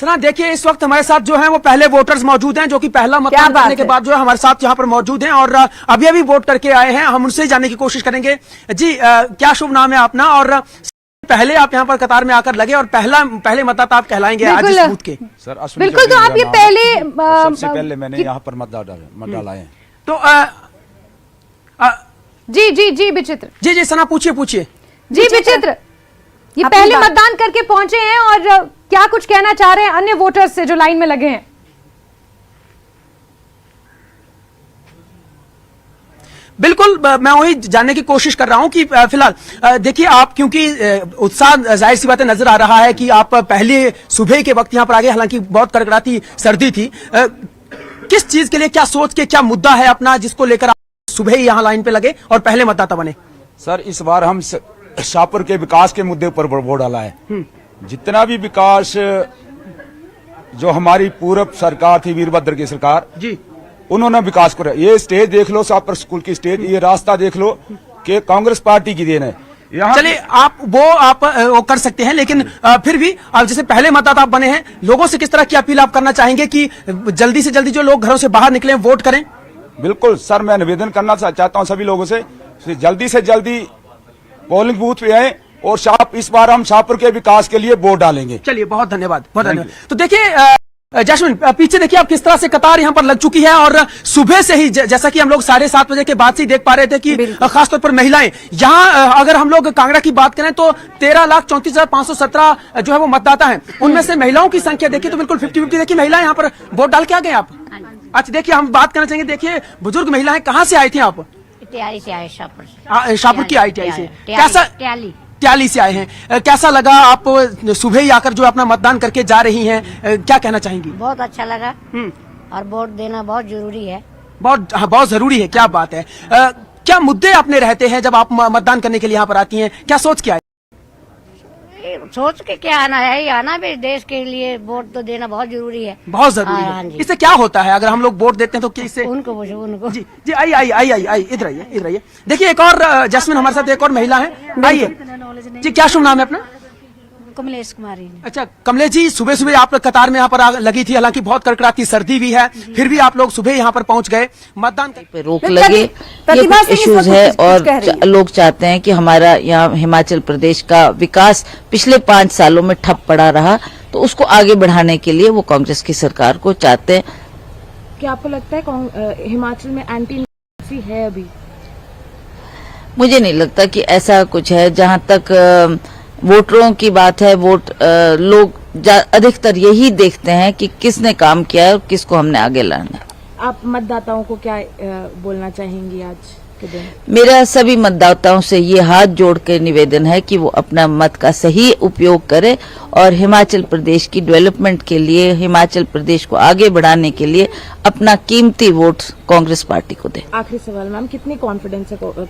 सना देखिए, इस वक्त हमारे साथ जो है वो पहले वोटर्स मौजूद हैं जो कि पहला मतदान करने के बाद जो है हमारे साथ यहाँ पर मौजूद हैं और अभी अभी वोट करके आए हैं। हम उनसे जानने की कोशिश करेंगे। जी क्या शुभ नाम है अपना, और पहले आप यहाँ पर कतार में आकर लगे और पहले मतदाता आप कहलाएंगे आज इस बूथ के। सर बिल्कुल, तो आप ये पहले सबसे पहले मैंने यहाँ पर मत डाला है। तो जी विचित्र जी सना पूछिए। जी विचित्र, ये पहले मतदान करके पहुंचे हैं और क्या कुछ कहना चाह रहे हैं अन्य वोटर्स से जो लाइन में लगे हैं? बिल्कुल, मैं वही जानने की कोशिश कर रहा हूं कि फिलहाल देखिए आप, क्योंकि उत्साह जाहिर सी बात है नजर आ रहा है कि आप पहले सुबह के वक्त यहां पर आ गए, हालांकि बहुत कड़कड़ाती सर्दी थी। किस चीज के लिए, क्या सोच के, क्या मुद्दा है अपना जिसको लेकर आप सुबह ही यहां लाइन पे लगे और पहले मतदाता बने? सर इस बार हम शाहपुर के विकास के मुद्दे पर वोट डाला है। जितना भी विकास जो हमारी पूर्व सरकार थी, वीरभद्र की सरकार जी, उन्होंने विकास करा। ये स्टेज देख लो, शाहपुर स्कूल की स्टेज, ये रास्ता देख लो कि कांग्रेस पार्टी की देन है। चलिए आप वो कर सकते हैं, लेकिन फिर भी आप जैसे पहले मतदाता आप बने हैं, लोगों से किस तरह की अपील आप करना चाहेंगे कि जल्दी से जल्दी जो लोग घरों से बाहर निकले वोट करें? बिल्कुल सर, मैं निवेदन करना चाहता हूं सभी लोगों से जल्दी पोलिंग बूथ पे आए और इस बार हम शाहपुर के विकास के लिए वोट डालेंगे। चलिए बहुत धन्यवाद, बहुत धन्यवाद। तो देखिए जैस्मिन, पीछे देखिए आप किस तरह से कतार यहाँ पर लग चुकी है और सुबह से ही जैसा कि हम लोग 7:30 बजे के बाद से ही देख पा रहे थे कि खासतौर पर महिलाएं यहाँ, अगर हम लोग कांगड़ा की बात करें तो 13,34,517 जो है वो मतदाता हैं, उनमें से महिलाओं की संख्या देखिए तो बिल्कुल 50-50। देखिए महिलाएं यहाँ पर वोट डाल के आ गए आप। अच्छा देखिए, हम बात करना चाहेंगे, देखिए बुजुर्ग महिलाएं कहाँ से आई थी आप? टियाली से आए, शाहपुर की ITI से। कैसा टियाली से आए हैं, कैसा लगा? आप सुबह ही आकर जो अपना मतदान करके जा रही हैं, क्या कहना चाहेंगी? बहुत अच्छा लगा और वोट देना बहुत जरूरी है। बहुत जरूरी है, क्या बात है। क्या मुद्दे अपने रहते हैं जब आप मतदान करने के लिए यहाँ पर आती हैं? क्या सोच के आए? सोच के क्या आना है, आना भी देश के लिए वोट तो देना बहुत जरूरी है। बहुत जरूरी है। इससे क्या होता है अगर हम लोग वोट देते हैं तो किससे? उनको जी आई इधर आइए। देखिए एक और जैस्मिन हमारे साथ एक और महिला है, आइए जी। क्या शुभ नाम है अपना? कमलेश कुमारी। अच्छा कमलेश जी, सुबह सुबह आप कतार में यहाँ पर लगी थी, हालांकि बहुत कड़कड़ाती सर्दी भी है, फिर भी आप लोग सुबह यहाँ पर पहुँच गए मतदान पे रोक लगे। ये कुछ इश्यूज है और लोग चाहते हैं कि हमारा यहाँ हिमाचल प्रदेश का विकास पिछले 5 सालों में ठप पड़ा रहा, तो उसको आगे बढ़ाने के लिए वो कांग्रेस की सरकार को चाहते हैं। क्या आपको लगता है हिमाचल में एंटी है अभी? मुझे नहीं लगता कि ऐसा कुछ है। जहां तक वोटरों की बात है, लोग अधिकतर यही देखते हैं कि किसने काम किया है और किसको हमने आगे लाना है। आप मतदाताओं को क्या बोलना चाहेंगी आज के दिन? मेरा सभी मतदाताओं से ये हाथ जोड़ के निवेदन है कि वो अपना मत का सही उपयोग करें और हिमाचल प्रदेश की डेवलपमेंट के लिए, हिमाचल प्रदेश को आगे बढ़ाने के लिए अपना कीमती वोट कांग्रेस पार्टी को दे। आखिरी सवाल मैम, कितनी कॉन्फिडेंस है